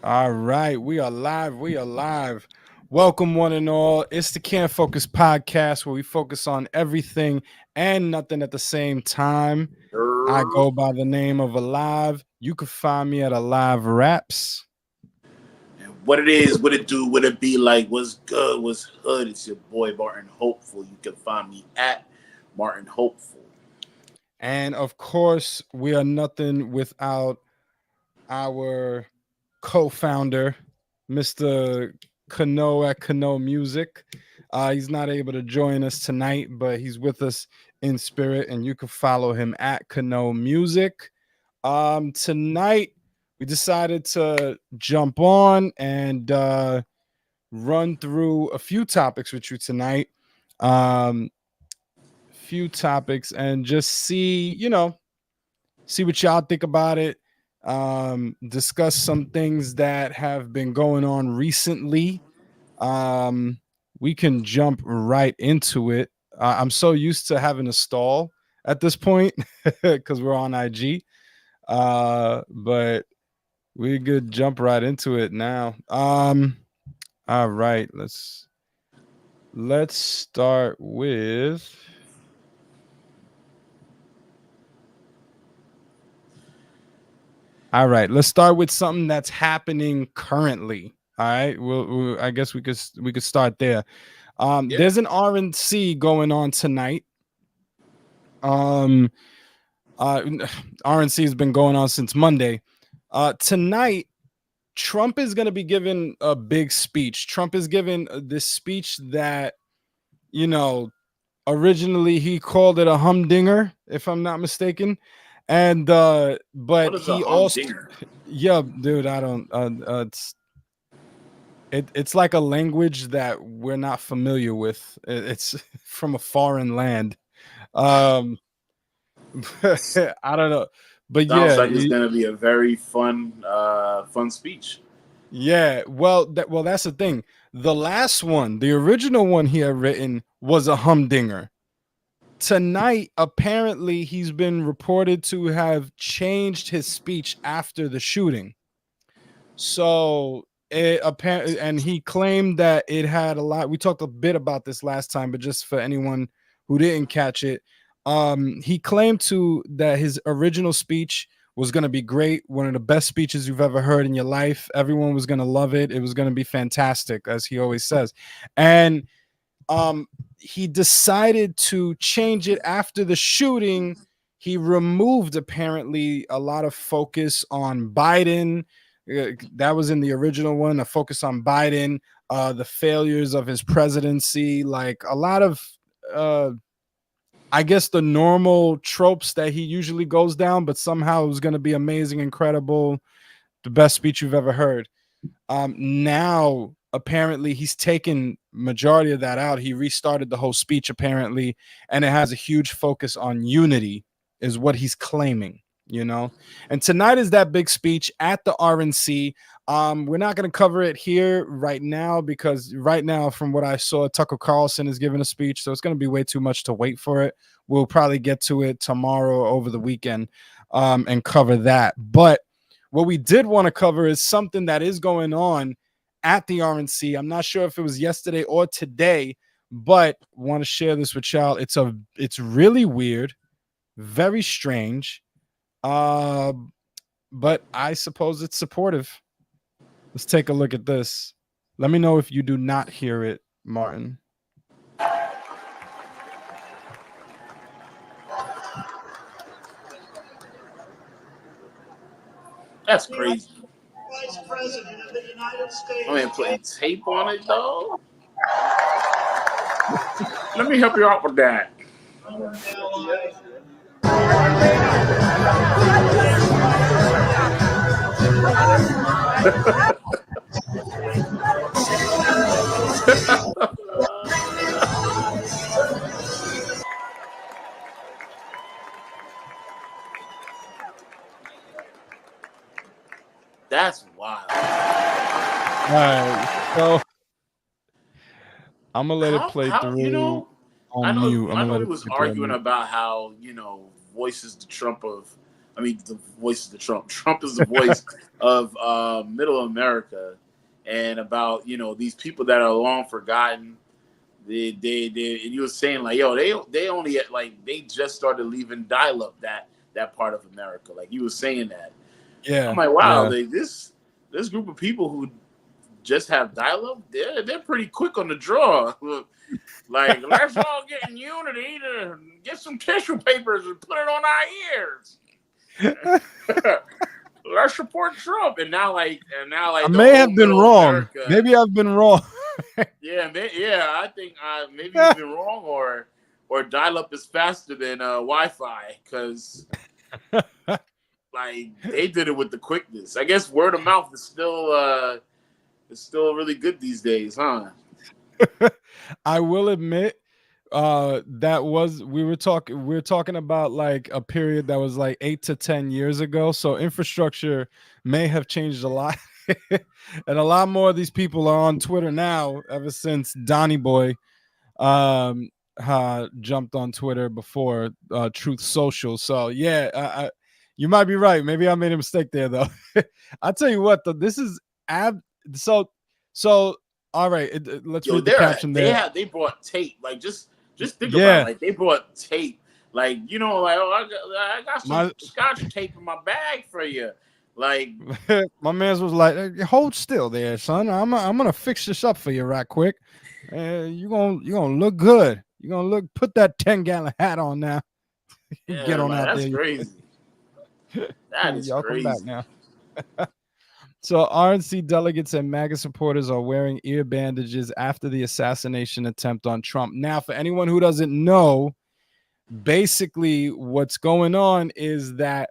All right, we are live. We are live. Welcome, one and all. It's the Can't Focus podcast where we focus on everything and nothing at the same time. I Err. go by the name of Alive. You can find me at Alive Raps. And what it is, what it do, what it be like, what's good, what's hood. It's your boy Martin Hopeful. You can find me at Martin Hopeful. And of course, we are nothing without our co founder, Mr. Kano at Kano Music. He's not able to join us tonight, but he's with us in spirit, and you can follow him at Kano Music. Tonight, we decided to jump on and run through a few topics with you tonight. Um, few topics and just see what y'all think about it. Discuss some things that have been going on recently. Um, we can jump right into it. I'm so used to having a stall at this point because we're on IG. But we could jump right into it now. All right, let's start with. All right, let's start with something that's happening currently. All right, I guess we could start there. Yeah. There's an RNC going on tonight. Um, uh, RNC has been going on since Monday. Tonight, Trump is going to be giving a big speech. Trump is giving this speech that you know originally he called it a humdinger, if I'm not mistaken, and What but is a he also humdinger? yeah, dude, I don't. It's like a language that we're not familiar with. It's from a foreign land. Um, I don't know, but Sounds yeah, like it's gonna be a very fun speech. yeah. Well, that's the thing. The last one, the original one he had written was a humdinger. Tonight, apparently, he's been reported to have changed his speech after the shooting. So it apparently, and he claimed that it had a lot. We talked a bit about this last time, but just for anyone who didn't catch it, he claimed to that his original speech was going to be great, one of the best speeches you've ever heard in your life. Everyone was going to love it. It was going to be fantastic, as he always says, and he decided to change it after the shooting. He removed apparently a lot of focus on Biden. That was in the original one, a focus on Biden, the failures of his presidency, like a lot of uh I guess the normal tropes that he usually goes down, but somehow it was going to be amazing, incredible, the best speech you've ever heard. Now apparently he's taken majority of that out. He restarted the whole speech apparently, and it has a huge focus on unity, is what he's claiming. And tonight is that big speech at the RNC. We're not going to cover it here right now because right now, from what I saw, Tucker Carlson is giving a speech, so it's going to be way too much to wait for it. We'll probably get to it tomorrow or over the weekend, and cover that. But what we did want to cover is something that is going on at the RNC. I'm not sure if it was yesterday or today, but want to share this with y'all. It's really weird, very strange. Uh, but I suppose it's supportive. Let's take a look at this. Let me know if you do not hear it, Martin. That's crazy. Vice President of the United States. I mean, putting tape on it though. Let me help you out with that. That's wild. All right, so I'm gonna let it play How through I on know mute. I'm I gonna know let we it was play through on arguing mute. about how voices the Trump I mean, the voice of the Trump. Trump is the voice of Middle America, and about these people that are long forgotten. And you were saying like, yo, they only like they just started leaving dial up that part of America. Like you were saying that. I'm Yeah, like, wow, yeah. this group of people who just have dial up, they're pretty quick on the draw. Like, let's all get in unity to get some tissue papers and put it on our ears. Let's support Trump. And now like I the may whole have been middle wrong. America. Maybe I've been wrong. Yeah, I think maybe you've been wrong, or dial up is faster than Wi-Fi, because like they did it with the quickness. I guess word of mouth is still really good these days, huh? I will admit, we were talking about like a period that was like 8 to 10 years ago. So infrastructure may have changed a lot. And a lot more of these people are on Twitter now ever since Donny Boy um jumped on Twitter before Truth Social. So yeah, you might be right. Maybe I made a mistake there though. I'll tell you what though, this is so all right, let's Yo, read the caption there. they brought tape. Like just think about it. Yeah, Like they brought tape. Like like, oh, I got some my scotch tape in my bag for you. Like my man's was like, hold still there, son. I'm gonna fix this up for you right quick. You gonna look good. You gonna put that 10-gallon hat on now. Get yeah, on like out that's there. crazy. That is Y'all come back crazy. now. So RNC delegates and MAGA supporters are wearing ear bandages after the assassination attempt on Trump. Now, for anyone who doesn't know, basically what's going on is that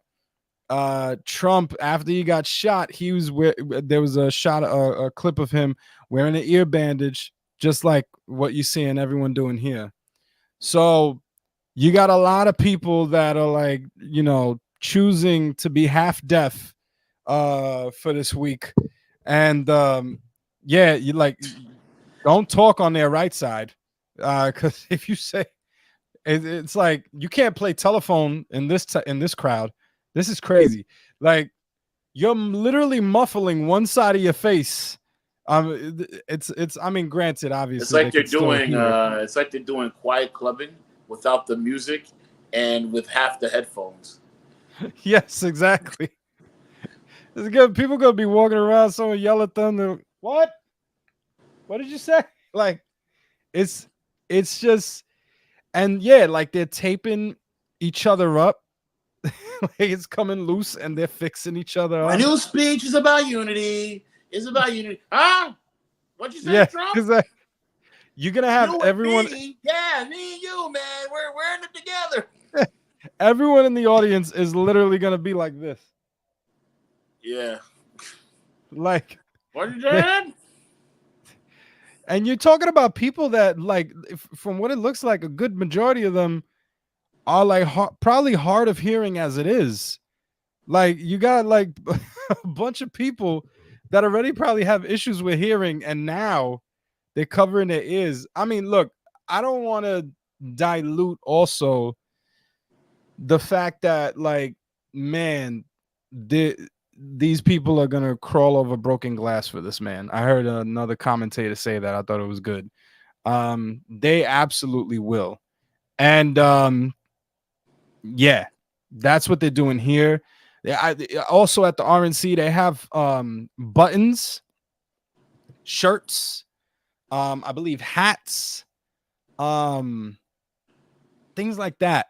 Trump, after he got shot, there was a clip of him wearing an ear bandage, just like what you see and everyone doing here. So you got a lot of people that are like, choosing to be half deaf for this week. And yeah, you like don't talk on their right side. Because if you say it's like you can't play telephone in this crowd. This is crazy. Like you're literally muffling one side of your face. It's I mean, granted, It's obviously they like they're could still doing hear. quiet clubbing without the music and with half the headphones. Yes, exactly. It's good. People gonna be walking around, someone yell at them. What? What did you say? Like, it's just, and yeah, like they're taping each other up. Like it's coming loose, and they're fixing each other My up. new speech is about unity. It's about unity. Huh? What'd you say, Yeah, Trump? because you're gonna have You and everyone. me. Yeah, me and you, man. We're in it together. Everyone in the audience is literally gonna be like this. Yeah. Like, What you said? and you're talking about people that, like, from what it looks like, a good majority of them are like probably hard of hearing as it is. Like, you got like a bunch of people that already probably have issues with hearing, and now they're covering their ears. I mean, look, I don't want to dilute also the fact that, like, man, these people are gonna crawl over broken glass for this man. I heard another commentator say that. I thought it was good. They absolutely will. And yeah, that's what they're doing here. Also at the RNC, they have buttons, shirts, I believe hats, things like that.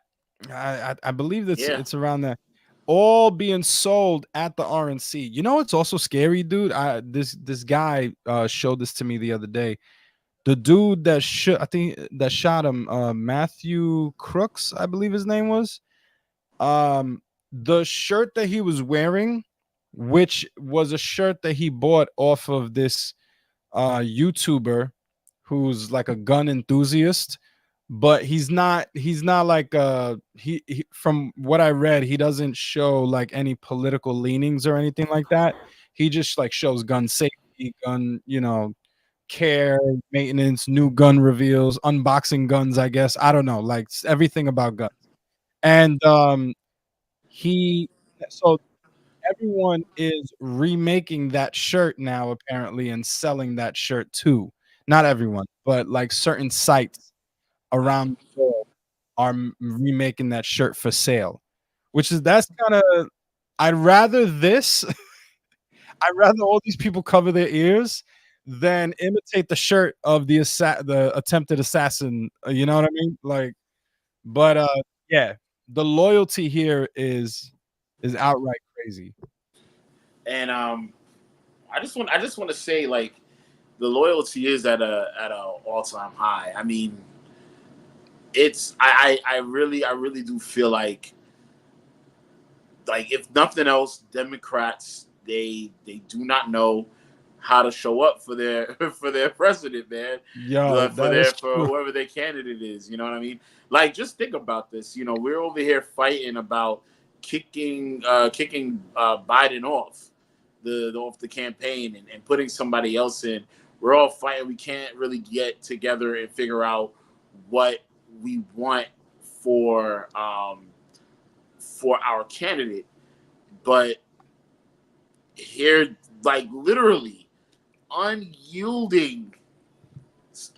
I believe it's around that, all being sold at the RNC. You know, it's also scary, dude. This guy showed this to me the other day. The dude that I think that shot him, Matthew Crooks, I believe his name was. The shirt that he was wearing, which was a shirt that he bought off of this YouTuber who's like a gun enthusiast, but he's not like he from what I read, he doesn't show like any political leanings or anything like that. He just like shows gun safety, gun, care, maintenance, new gun reveals, unboxing guns, I guess. I don't know, like everything about guns. And he So everyone is remaking that shirt now apparently and selling that shirt too. Not everyone, but like certain sites around the world are remaking that shirt for sale, which is that's kind of I'd rather this I'd rather all these people cover their ears than imitate the shirt of the attempted assassin, you know what I mean? Like, but, yeah, the loyalty here is outright crazy. And I just want to say like the loyalty is at a all time high. I mean, it's I really do feel like if nothing else, Democrats they do not know how to show up for their for their president, man. Yo, that is For true. whoever their candidate is. You know what I mean? Like, just think about this. You know, we're over here fighting about kicking Biden off the campaign and putting somebody else in. We're all fighting. We can't really get together and figure out what we want for our candidate. But here, like literally, unyielding,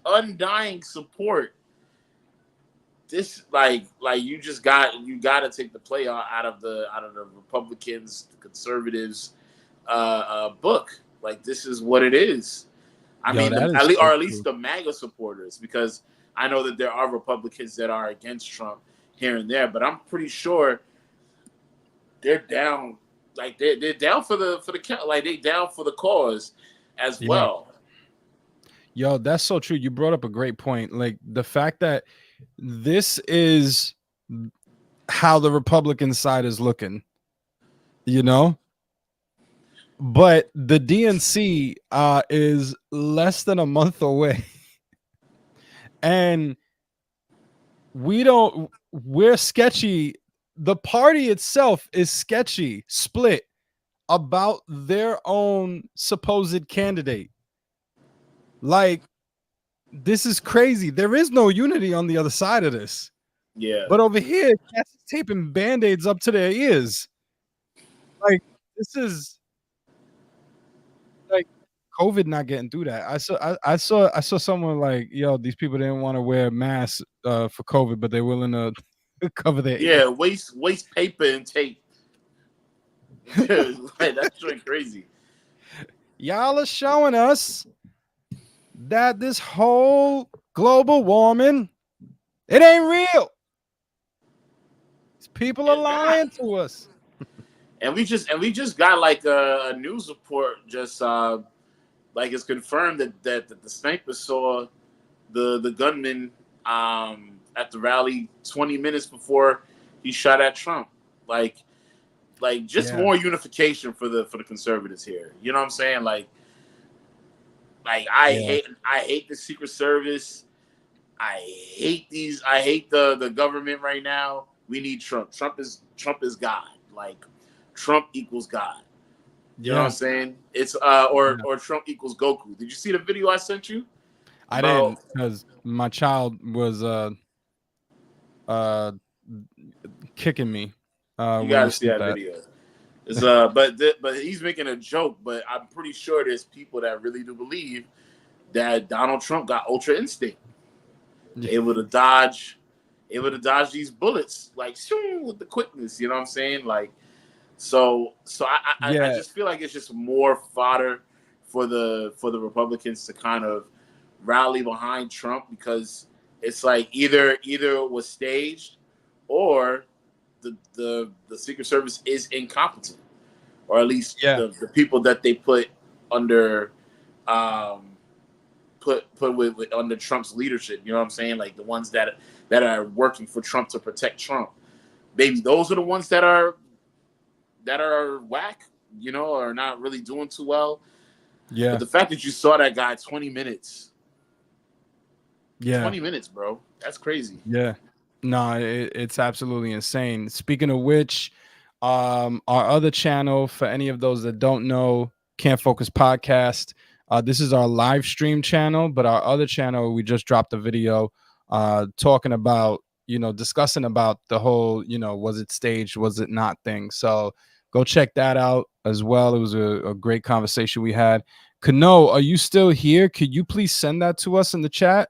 undying support. This you got to take the play out of the Republicans, the conservatives, book. Like, this is what it is. I Yo, mean, that is so or at least true. the MAGA supporters, because I know that there are Republicans that are against Trump here and there, but I'm pretty sure they're down. Like, they're down for the like they down for the cause as Yeah. well. Yo, that's so true. You brought up a great point. Like, the fact that this is how the Republican side is looking, you know? But the DNC is less than a month away. And we're sketchy. The party itself is sketchy, split about their own supposed candidate. Like, this is crazy. There is no unity on the other side of this. Yeah. But over here, cats is taping band-aids up to their ears. Like, this is like COVID not getting through that. I saw someone like, yo, these people didn't want to wear masks for COVID, but they're willing to cover their ears. Yeah, waste paper and tape. Like, that's straight crazy. Y'all are showing us that this whole global warming, it ain't real. These people are lying to us. And we just got like a news report, just like it's confirmed that the sniper saw the gunman at the rally 20 minutes before he shot at Trump. Like just Yeah. more unification for the conservatives here. You know what I'm saying? Like I hate the Secret Service. I hate the government right now. We need Trump. Trump is God. Like, Trump equals God. You know what I'm saying? It's or Trump equals Goku. Did you see the video I sent you? I didn't, because my child was kicking me. You gotta see that video. It's but he's making a joke, but I'm pretty sure there's people that really do believe that Donald Trump got ultra instinct, able to dodge these bullets like with the quickness. You know what I'm saying? Like, so I just feel like it's just more fodder for the Republicans to kind of rally behind Trump, because it's like either it was staged, or the Secret Service is incompetent, or at least the people that they put under put with under Trump's leadership. You know what I'm saying? Like, the ones that are working for Trump to protect Trump. Maybe those are the ones that are whack, you know, are not really doing too well. Yeah. But the fact that you saw that guy 20 minutes. Yeah. 20 minutes, bro. That's crazy. Yeah. No, it's absolutely insane. Speaking of which, our other channel, for any of those that don't know, Can't Focus Podcast, this is our live stream channel, but our other channel, we just dropped a video talking about, discussing about the whole, was it staged, was it not thing. So Go check that out as well. It was a great conversation we had. Kano, are you still here? Could you please send that to us in the chat?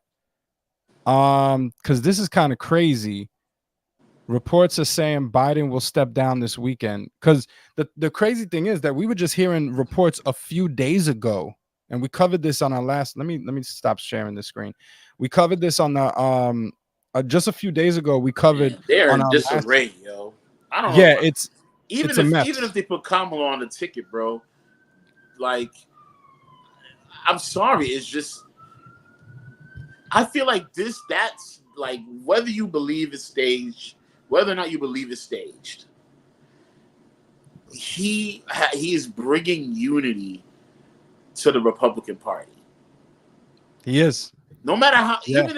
Because this is kind of crazy. Reports are saying Biden will step down this weekend. Because the crazy thing is that we were just hearing reports a few days ago, and we covered this on our last. Let me stop sharing the screen. We covered this on the just a few days ago. We covered they're on in our last. disarray, yo. I don't Yeah, know. it's Even a mess. if they put Kamala on the ticket, bro, like, I'm sorry, it's just, I feel like that's like, whether you believe it's staged, whether or not you believe it's staged, he is bringing unity to the Republican Party. He is. No matter how, Yeah. even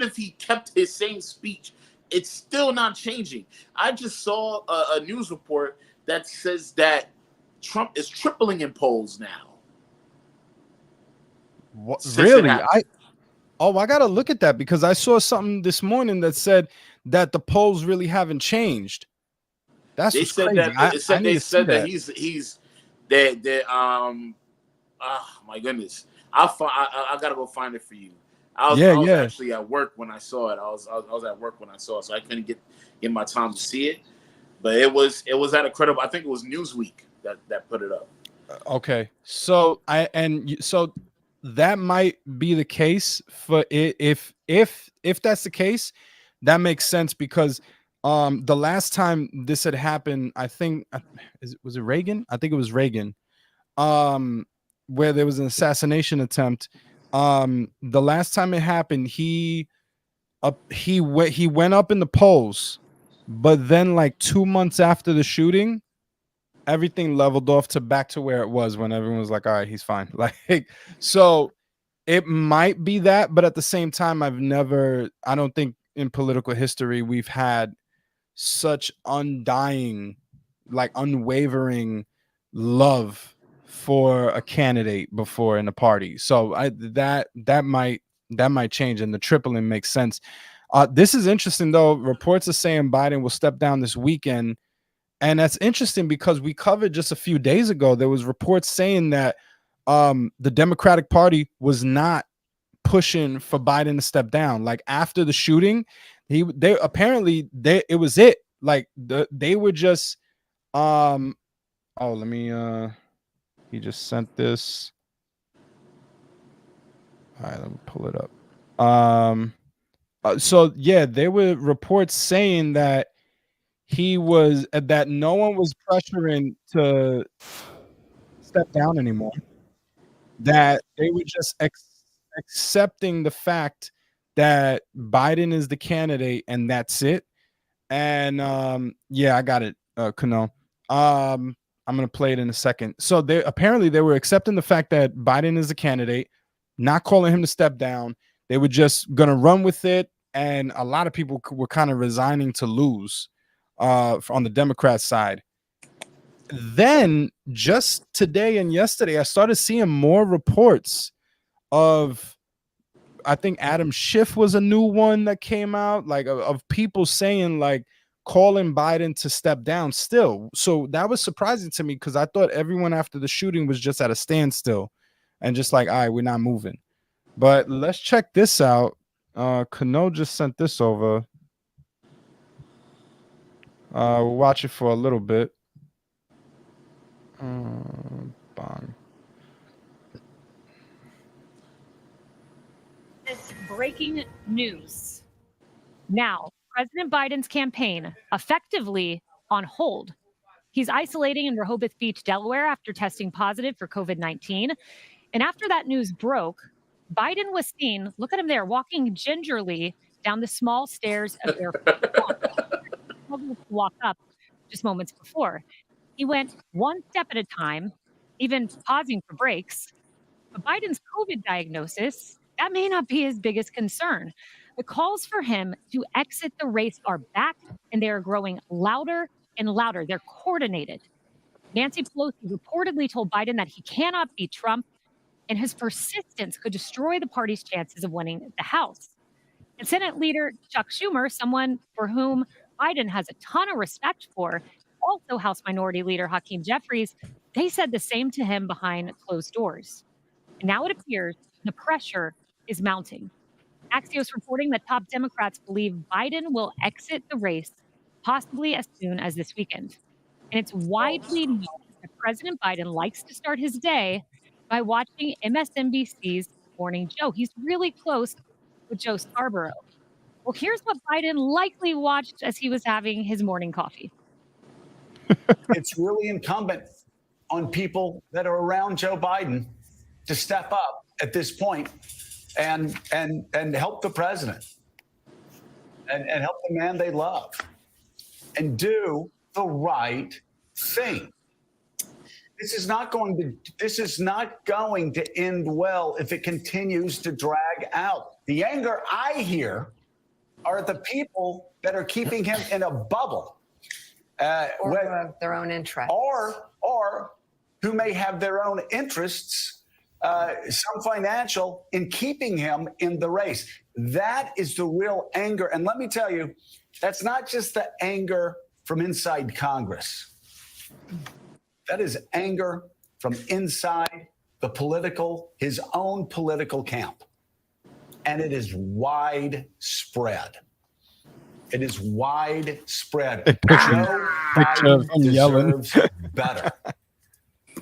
if he kept his same speech, it's still not changing. I just saw a news report that says that Trump is tripling in polls now. What, really? I gotta look at that because I saw something this morning that said that the polls really haven't changed. That's what's crazy. They said that he's that oh my goodness. I gotta go find it for you. I was actually at work when I saw it. I was at work when I saw it, so I couldn't get my time to see it. But it was at a credible. I think it was Newsweek that put it up. Okay, so so that might be the case for it. If that's the case, that makes sense because the last time this had happened, I think was it Reagan? I think it was Reagan. Where there was an assassination attempt. The last time it happened, he went up in the polls, but then like 2 months after the shooting, everything leveled off to back to where it was when everyone was like, all right, he's fine. Like, so it might be that, but at the same time, I don't think in political history we've had such undying, like unwavering love for a candidate before in the party. So that might change, and the tripling makes sense. This is interesting though. Reports are saying Biden will step down this weekend, and that's interesting because we covered just a few days ago. There was reports saying that the Democratic Party was not pushing for Biden to step down. Like after the shooting, they apparently it was it. Like they were just oh, let me he just sent this. All right, let me pull it up. So yeah, there were reports saying that that no one was pressuring to step down anymore. That they were just accepting the fact that Biden is the candidate and that's it. And yeah, I got it, Kano. I'm gonna play it in a second. So they were accepting the fact that Biden is the candidate, not calling him to step down. They were just gonna run with it, and a lot of people were kind of resigning to lose on the Democrat side. Then just today and yesterday, I started seeing more reports of, I think Adam Schiff was a new one that came out, like of people saying like calling Biden to step down still. So that was surprising to me because I thought everyone after the shooting was just at a standstill and just like, all right, we're not moving. But let's check this out. Kano just sent this over. We'll watch it for a little bit. Bang. This breaking news. Now, President Biden's campaign effectively on hold. He's isolating in Rehoboth Beach, Delaware, after testing positive for COVID-19. And after that news broke, Biden was seen, look at him there, walking gingerly down the small stairs of Air Force One. Walk up just moments before. He went one step at a time, even pausing for breaks. But Biden's COVID diagnosis, that may not be his biggest concern. The calls for him to exit the race are back, and they are growing louder and louder. They're coordinated. Nancy Pelosi reportedly told Biden that he cannot beat Trump, and his persistence could destroy the party's chances of winning the House. And Senate Leader Chuck Schumer, someone for whom Biden has a ton of respect for, also House Minority Leader Hakeem Jeffries, they said the same to him behind closed doors. And now it appears the pressure is mounting. Axios reporting that top Democrats believe Biden will exit the race possibly as soon as this weekend. And it's widely known that President Biden likes to start his day by watching MSNBC's Morning Joe. He's really close with Joe Scarborough. Well, here's what Biden likely watched as he was having his morning coffee. It's really incumbent on people that are around Joe Biden to step up at this point and help the president and help the man they love and do the right thing. This is not going to end well if it continues to drag out. The anger I hear are the people that are keeping him in a bubble. Or who have their own interests. Or who may have their own interests, some financial, in keeping him in the race. That is the real anger. And let me tell you, that's not just the anger from inside Congress. That is anger from inside his own political camp. And it is widespread. It is widespread. Joe Biden deserves better.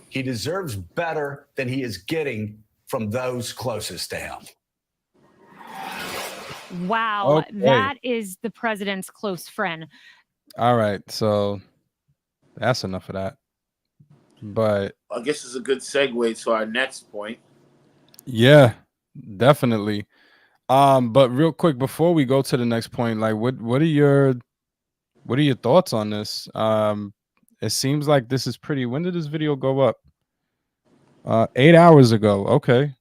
He deserves better than he is getting from those closest to him. Wow, Okay. that is the president's close friend. All right, so that's enough of that. But I guess it's a good segue to our next point. yeah, definitely. But real quick before we go to the next point, like what are your thoughts on this? It seems like this is pretty. When did this video go up? 8 hours ago. Okay.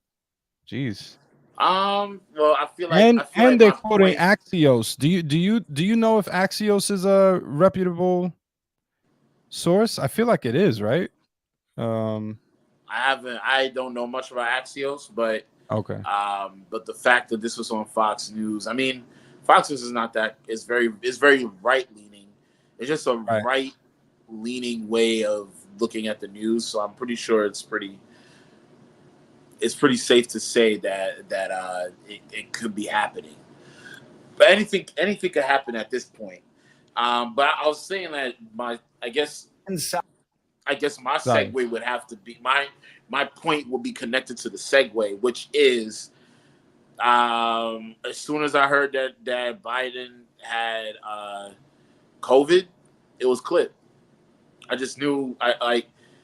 Jeez. Well, I feel like and they're my quoting point- Axios. Do you know if Axios is a reputable source? I feel like it is, right? I don't know much about Axios, but Okay. but the fact that this was on Fox News, I mean, Fox News is not that. It's very right leaning. It's just a right leaning way of looking at the news. So I'm pretty sure it's pretty safe to say that it could be happening. But anything could happen at this point. But I was saying that I guess my segue would have to be my point will be connected to the segue, which is as soon as I heard that Biden had COVID, it was clipped. I just knew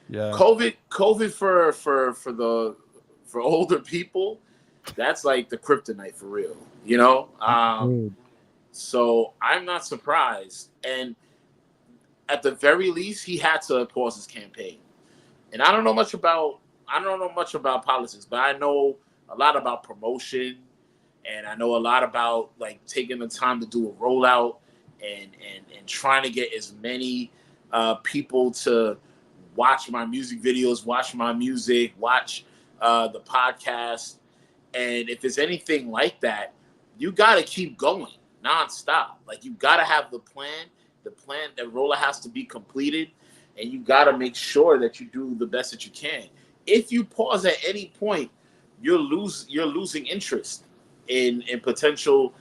COVID for older people, that's like the kryptonite for real, you know? So I'm not surprised. And at the very least, he had to pause his campaign. And I don't know much about politics, but I know a lot about promotion, and I know a lot about like taking the time to do a rollout and trying to get as many people to watch my music videos, watch my music, watch the podcast. And if it's anything like that, you got to keep going nonstop. Like you got to have the plan that rollout has to be completed, and you got to make sure that you do the best that you can. If you pause at any point, you're losing interest in potential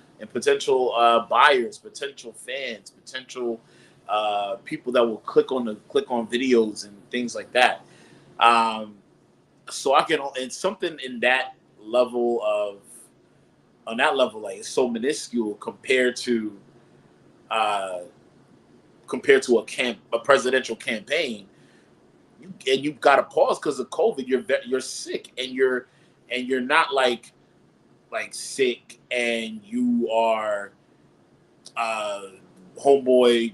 buyers, potential fans, potential people that will click on videos and things like that. So I can, and something in that level like it's so minuscule compared to a presidential campaign. You've got to pause because of COVID. You're sick, and you're not like sick, and you are homeboy,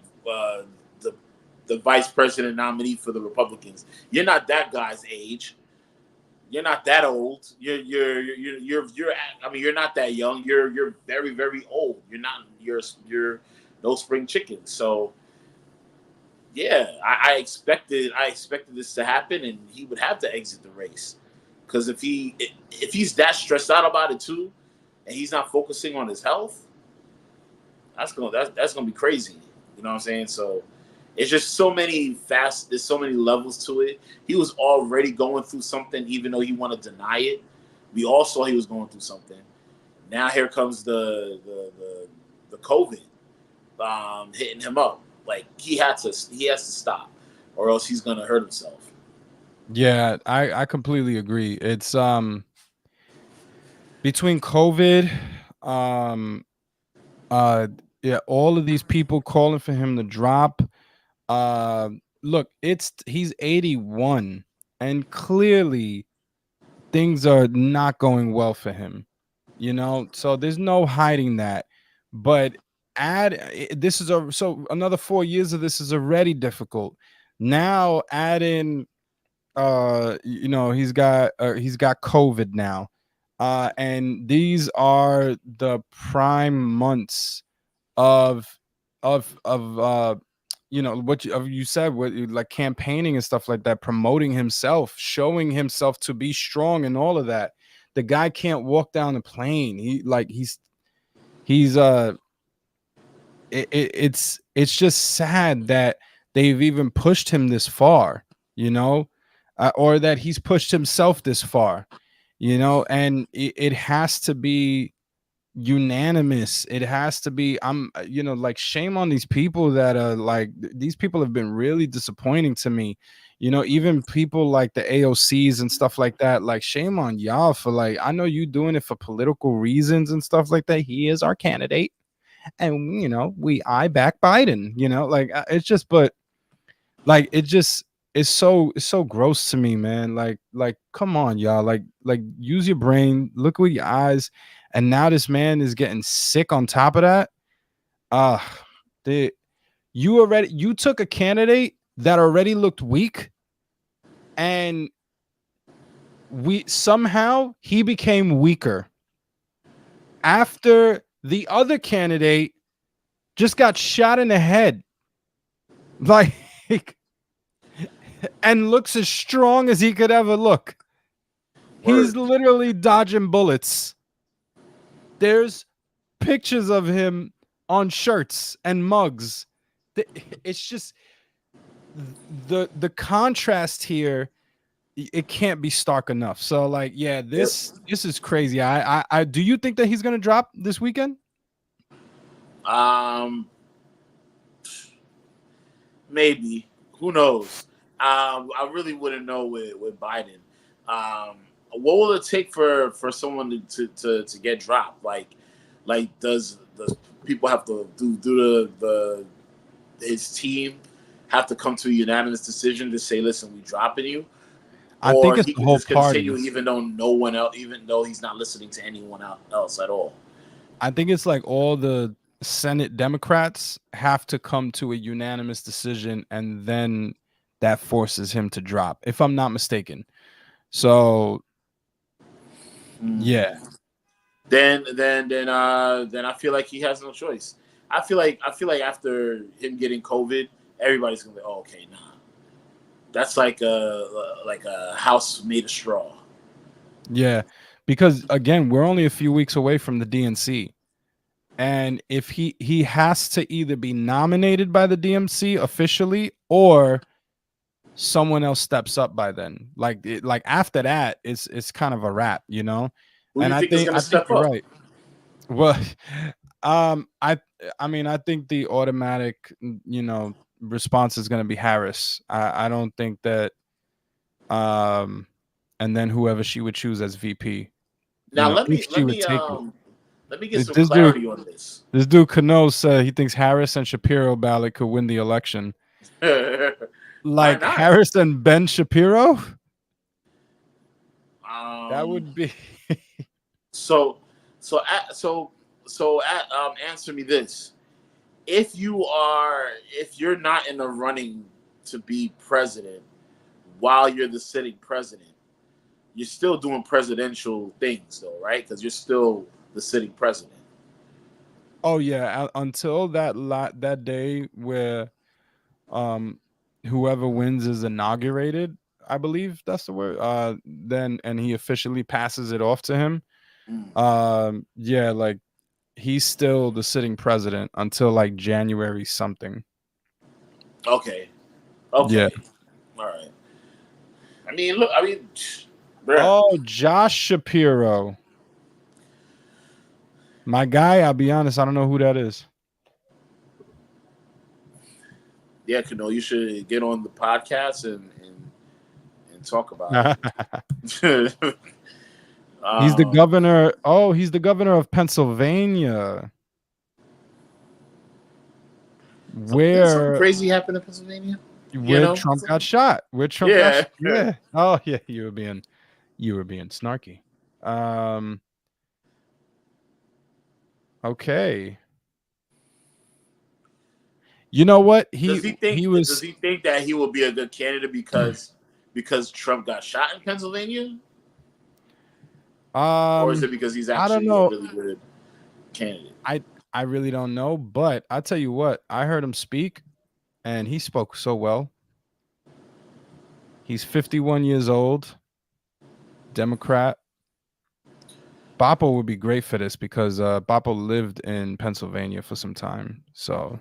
the vice president nominee for the Republicans. You're not that guy's age. You're not that old. You're I mean, you're not that young. You're very, very old. You're no spring chicken. So yeah, I expected this to happen, and he would have to exit the race. Because if he's that stressed out about it too, and he's not focusing on his health, that's gonna be crazy. You know what I'm saying? So It's just so many there's so many levels to it. He was already going through something, even though he wanted to deny it. We all saw he was going through something. Now here comes the COVID hitting him up. Like he has to stop, or else he's gonna hurt himself. Yeah, I completely agree. It's between COVID, yeah, all of these people calling for him to drop. Look, he's 81, and clearly things are not going well for him. You know, so there's no hiding that. But so another 4 years of this is already difficult. Now add in you know, he's got COVID now. And these are the prime months of you know what you said, like campaigning and stuff like that, promoting himself, showing himself to be strong and all of that. The guy can't walk down the plane. It's just sad that they've even pushed him this far, you know, or that he's pushed himself this far, you know. And it has to be unanimous. It has to be, you know, like, shame on these people that are like, these people have been really disappointing to me, you know. Even people like the AOCs and stuff like that, like, shame on y'all for, like, I know you doing it for political reasons and stuff like that. He is our candidate, and you know, I back Biden, you know, like, it's just, but like, it's so gross to me, man. Like come on, y'all, like use your brain, look with your eyes. And now this man is getting sick on top of that. You took a candidate that already looked weak, and somehow he became weaker after the other candidate just got shot in the head, like, and looks as strong as he could ever look. He's literally dodging bullets. There's pictures of him on shirts and mugs. It's just the contrast here. It can't be stark enough. So, like, yeah, this is crazy. I do you think that he's gonna drop this weekend? Maybe. Who knows? I really wouldn't know with Biden. What will it take for someone to get dropped? Like does people have to do his team have to come to a unanimous decision to say, listen, we dropping you? I think it's he the can whole just continue party. even though he's not listening to anyone else at all. I think it's like all the Senate Democrats have to come to a unanimous decision, and then that forces him to drop, if I'm not mistaken. So yeah. Then I feel like he has no choice. I feel like after him getting COVID, everybody's gonna be, oh, okay, nah. That's like a house made of straw. Yeah, because again, we're only a few weeks away from the DNC. And if he has to either be nominated by the DNC officially, or someone else steps up by then. Like after that, it's kind of a wrap, you know. Who do And you think is gonna step you're up? right. Well, I mean, I think the automatic, you know, response is going to be Harris. I don't think that, and then whoever she would choose as VP. Now You know, if she would take it. let me get some This clarity on this. This dude Cano said he thinks Harris and Shapiro ballot could win the election. Like not? Harris and Ben Shapiro? That would be so answer me this. If you're not in the running to be president while you're the sitting president, you're still doing presidential things though, right? Because you're still the sitting president. Oh yeah, until that day where whoever wins is inaugurated, I believe that's the word. Then and he officially passes it off to him. Yeah, like he's still the sitting president until like January something. Okay. Okay. Yeah. All right. I mean, look. I mean, bruh. Oh, Josh Shapiro. My guy, I'll be honest, I don't know who that is. Yeah, Kano, you should get on the podcast and talk about it. He's the governor. Oh, he's the governor of Pennsylvania. Something crazy happened in Pennsylvania? Where Trump got shot. Where Trump got shot. Yeah. Oh, yeah. You were being snarky. Okay. You know what? Does he think that he will be a good candidate because Trump got shot in Pennsylvania? Or is it because he's actually a really good candidate? I really don't know, but I'll tell you what, I heard him speak and he spoke so well. He's 51 years old, Democrat. Boppo would be great for this because Boppo lived in Pennsylvania for some time. So,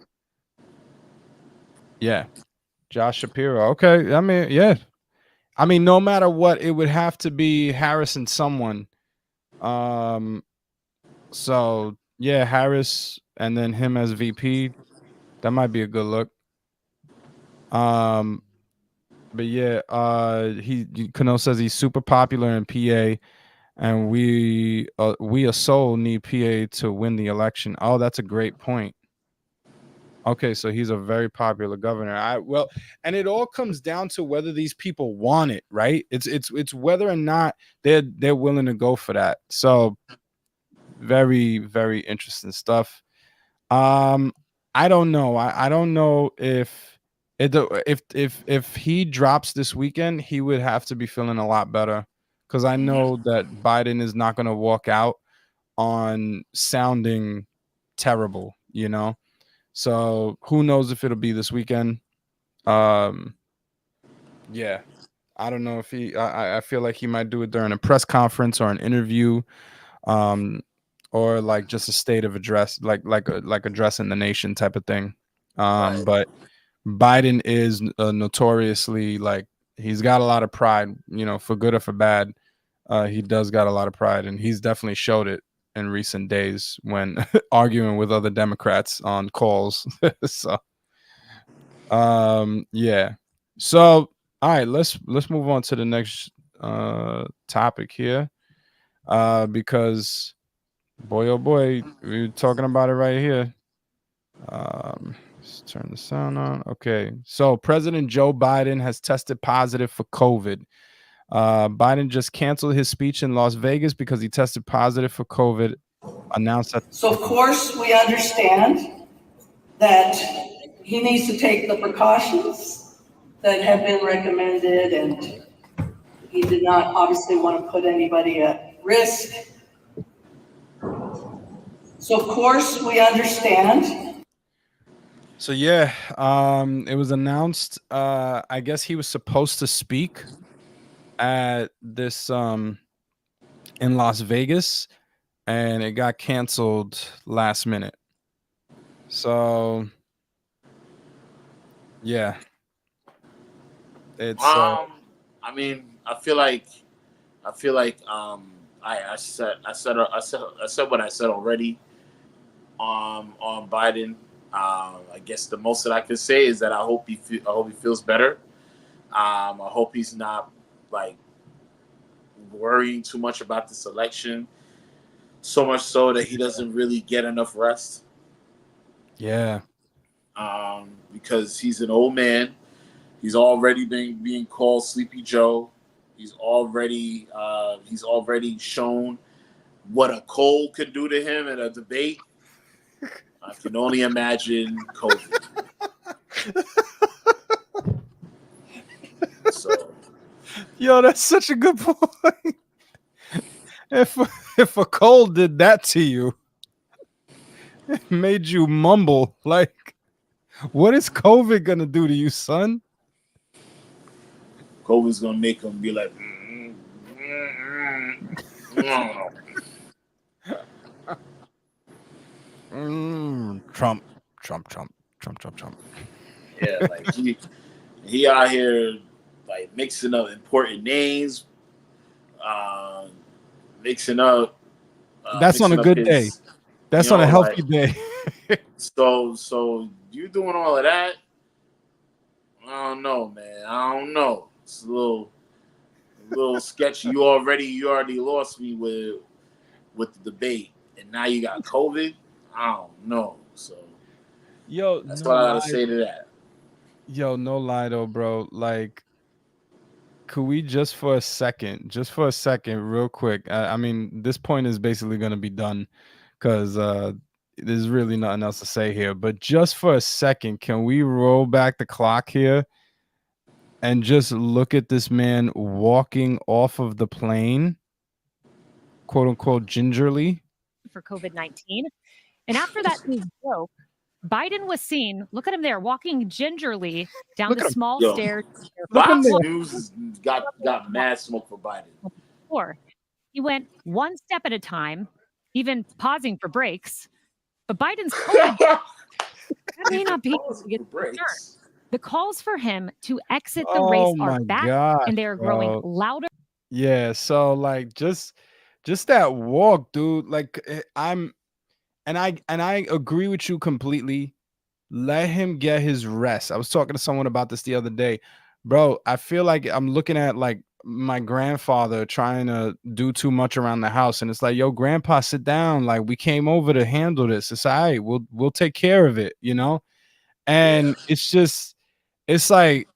yeah, Josh Shapiro. Okay, I mean, yeah. I mean, no matter what, it would have to be Harris and someone. So, yeah, Harris and then him as VP. That might be a good look. But yeah, Kano says he's super popular in PA, and we a soul need PA to win the election. Oh, that's a great point. Okay, so he's a very popular governor. And it all comes down to whether these people want it, right? It's whether or not they're willing to go for that. So very, very interesting stuff. I don't know. I don't know if he drops this weekend, he would have to be feeling a lot better because I know that Biden is not going to walk out on sounding terrible, you know. So who knows if it'll be this weekend? Yeah, I don't know if he. I feel like he might do it during a press conference or an interview, or like just a state of address, like addressing the nation type of thing. Right. But Biden is notoriously like he's got a lot of pride, you know, for good or for bad. He does got a lot of pride, and he's definitely showed it in recent days when arguing with other Democrats on calls. So, yeah. So, all right, let's move on to the next topic here, because boy, oh boy, we're talking about it right here. Let's turn the sound on. Okay, so President Joe Biden has tested positive for COVID. Biden just canceled his speech in Las Vegas because he tested positive for COVID. Announced that. So, of course, we understand that he needs to take the precautions that have been recommended, and he did not obviously want to put anybody at risk. So, of course, we understand. So yeah, it was announced. I guess he was supposed to speak at this in Las Vegas, and it got canceled last minute. So yeah, it's. I mean, I feel like I said what I said already. On Biden. I guess the most that I can say is that I hope he feels better. I hope he's not like worrying too much about this election, so much so that he doesn't really get enough rest. Yeah. Because he's an old man. He's already being called Sleepy Joe. He's already shown what a cold could do to him in a debate. I can only imagine COVID. So, yo, that's such a good point. If a cold did that to you, it made you mumble like, what is COVID gonna do to you, son? COVID's gonna make him be like, Trump. Yeah, like he out here like mixing up important names, uh, mixing up. That's on a good day. His, That's on a healthy day. so you doing all of that? I don't know, man. I don't know. It's a little sketchy. You already lost me with the debate, and now you got COVID. I don't know. So Yo, that's no what I gotta lie. say to that. Yo, no lie though, bro. Like, could we just for a second, real quick? I mean, this point is basically gonna be done because there's really nothing else to say here. But just for a second, can we roll back the clock here and just look at this man walking off of the plane, quote unquote, gingerly? For COVID-19. And after that news broke, Biden was seen, look at him there, walking gingerly down the small stairs. Fox News has got mad smoke for Biden. He went one step at a time, even pausing for breaks. But Biden's COVID that may not be the calls for him to exit the race are back, and they are growing louder. Yeah, so like just that walk, dude. Like I agree with you completely. Let him get his rest. I was talking to someone about this the other day. Bro, I feel like I'm looking at like my grandfather trying to do too much around the house, and it's like, yo, grandpa, sit down. Like, we came over to handle this. It's all right. We'll take care of it, you know? And it's like,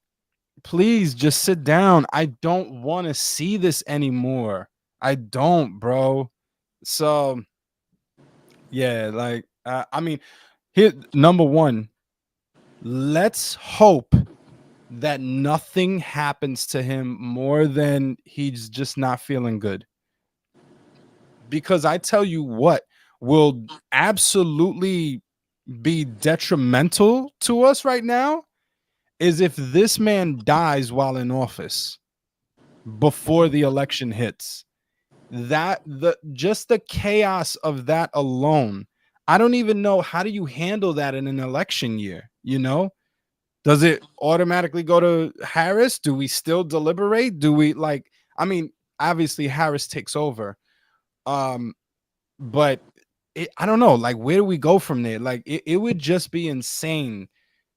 please just sit down. I don't want to see this anymore. I don't, bro. So yeah, like I mean, here, number one, let's hope that nothing happens to him more than he's just not feeling good. Because I tell you what will absolutely be detrimental to us right now is if this man dies while in office before the election hits. Just the chaos of that alone, I don't even know, how do you handle that in an election year? You know, does it automatically go to Harris? Do we still deliberate? Do we like, I mean, obviously Harris takes over. But I don't know, like, where do we go from there? Like, it would just be insane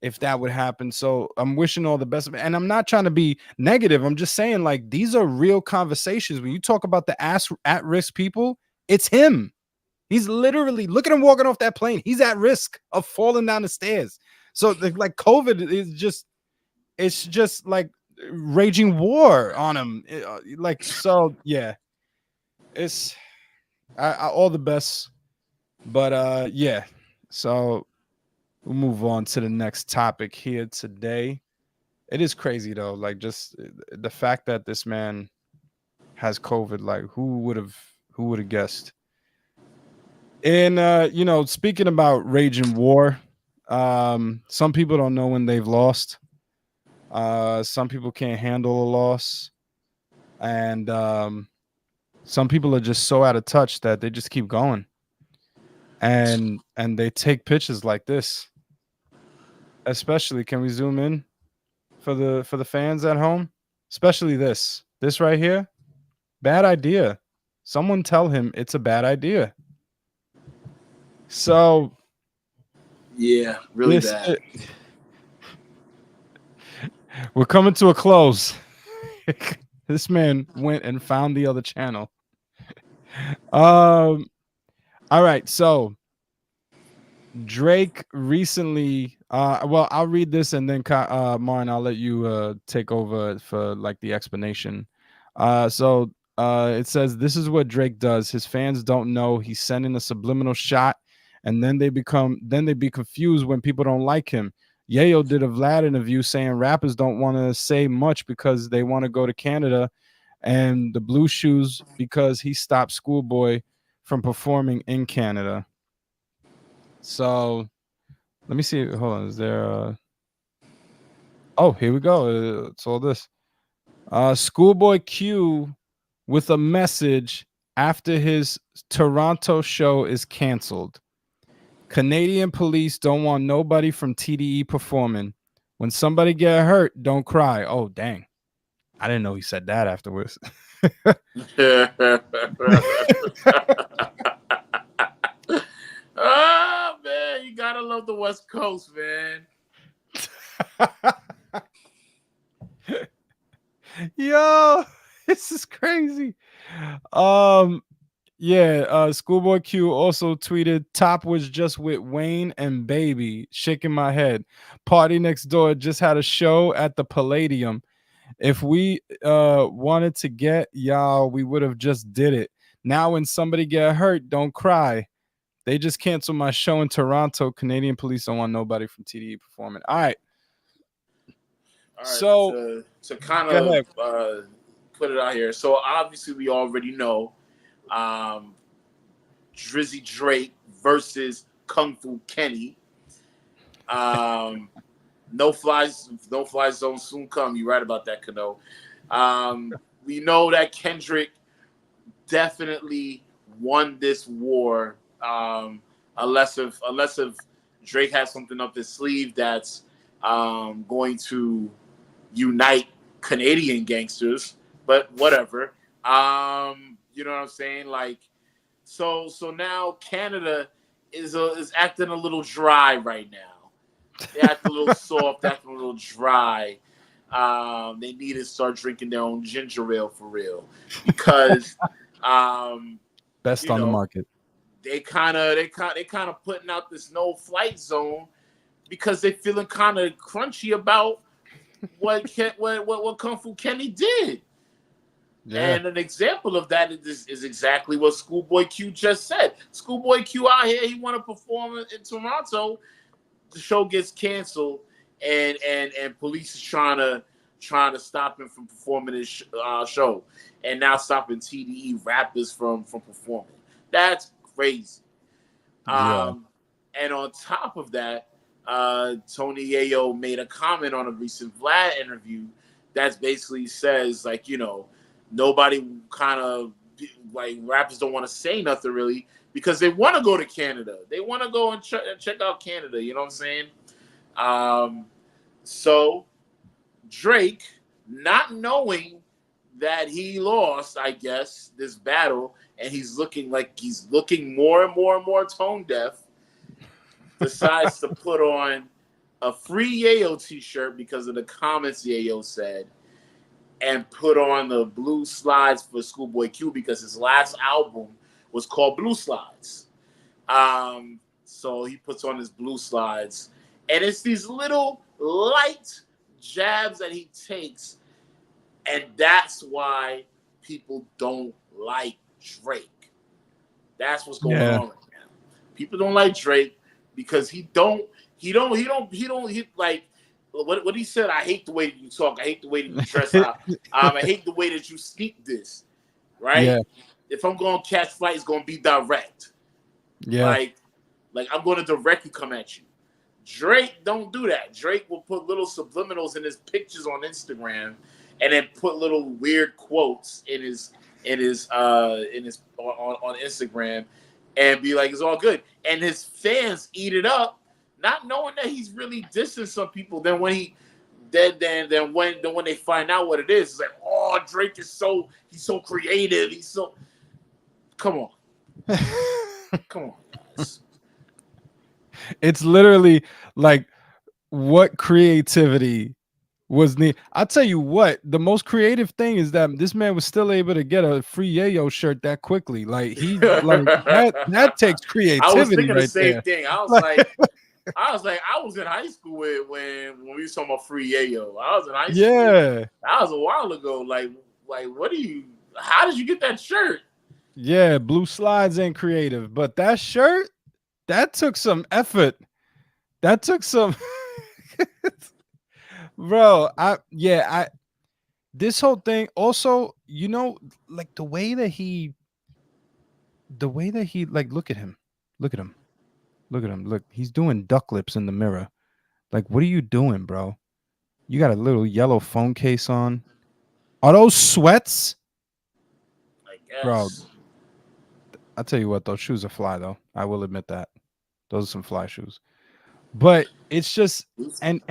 if that would happen. So I'm wishing all the best. And I'm not trying to be negative. I'm just saying, like, these are real conversations. When you talk about the at-risk people, it's him. He's literally, look at him walking off that plane. He's at risk of falling down the stairs. So like COVID is it's just like raging war on him. Like, so yeah, it's all the best. But yeah, so we'll move on to the next topic here today. It is crazy though, like, just the fact that this man has COVID. Like, who would have guessed? And you know, speaking about raging war, some people don't know when they've lost. Some people can't handle a loss, and some people are just so out of touch that they just keep going. And they take pictures like this. Especially, can we zoom in for the fans at home? Especially this right here. Bad idea. Someone tell him it's a bad idea. So yeah, really bad. We're coming to a close. This man went and found the other channel. All right, so Drake recently, well, I'll read this and then Martin, I'll let you take over for like the explanation. So it says, this is what Drake does. His fans don't know he's sending a subliminal shot, and then they be confused when people don't like him. Yayo did a Vlad interview saying rappers don't want to say much because they want to go to Canada, and the Blue Shoes because he stopped Schoolboy from performing in Canada. So let me see. Hold on. Is there oh, here we go. It's all this. Schoolboy Q with a message after his Toronto show is canceled. Canadian police don't want nobody from TDE performing. When somebody get hurt, don't cry. Oh, dang. I didn't know he said that afterwards. Oh man, you gotta love the West Coast, man. Yo, this is crazy. Schoolboy Q also tweeted, Top was just with Wayne and Baby, shaking my head. Party Next Door just had a show at the Palladium. If we wanted to get y'all, we would have just did it. Now when somebody get hurt, don't cry. They just canceled my show in Toronto. Canadian police don't want nobody from TDE performing. All right. So to kind of put it out here. So obviously we already know Drizzy Drake versus Kung Fu Kenny. No fly zone soon come. You're right about that, Kano. We know that Kendrick definitely won this war. Unless if Drake has something up his sleeve that's going to unite Canadian gangsters, but whatever. You know what I'm saying? Like, so now Canada is acting a little dry right now. They act a little soft, acting a little dry. They need to start drinking their own ginger ale for real, because best on the market. They kind of putting out this no flight zone because they feeling kind of crunchy about what Kung Fu Kenny did. Yeah. And an example of that is exactly what Schoolboy Q just said. Schoolboy Q out here, he want to perform in Toronto. The show gets canceled, and police is trying to stop him from performing his show, and now stopping TDE rappers from performing. That's crazy. Yeah. And on top of that, Tony Yayo made a comment on a recent Vlad interview that basically says, like, you know, nobody kind of like rappers don't want to say nothing really because they want to go to Canada. They want to go and check out Canada. You know what I'm saying? So Drake, not knowing that he lost, I guess, this battle, and he's looking more and more tone deaf, decides to put on a free Yayo t-shirt because of the comments Yayo said, and put on the blue slides for Schoolboy Q because his last album was called Blue Slides. So he puts on his blue slides, and it's these little light jabs that he takes, and that's why people don't like Drake. That's what's going on right now. People don't like Drake because he like what he said. I hate the way that you talk. I hate the way that you dress out. I hate the way that you speak this. Right? Yeah. If I'm going to catch flight, it's going to be direct. Yeah. Like I'm going to directly come at you. Drake don't do that. Drake will put little subliminals in his pictures on Instagram, and then put little weird quotes in his on Instagram, and be like, it's all good. And his fans eat it up, not knowing that he's really dissing some people. Then when when they find out what it is, it's like, oh, Drake is he's so creative. He's so come on. Come on, guys. It's literally like, what creativity was neat. I'll tell you what, the most creative thing is that this man was still able to get a free Yayo shirt that quickly. Like he like that takes creativity. I was thinking right the same there. thing. I was in high school when we was talking about free Yayo. I was in high school. Yeah. That was a while ago. Like how did you get that shirt? Yeah, blue slides ain't creative, but that shirt, that took some effort. That took some bro. This whole thing also, you know, like the way that he like, look at him. Look, he's doing duck lips in the mirror. Like, what are you doing, bro? You got a little yellow phone case on. Are those sweats? I guess. Bro, I'll tell you what, those shoes are fly though. I will admit that. Those are some fly shoes. But it's just and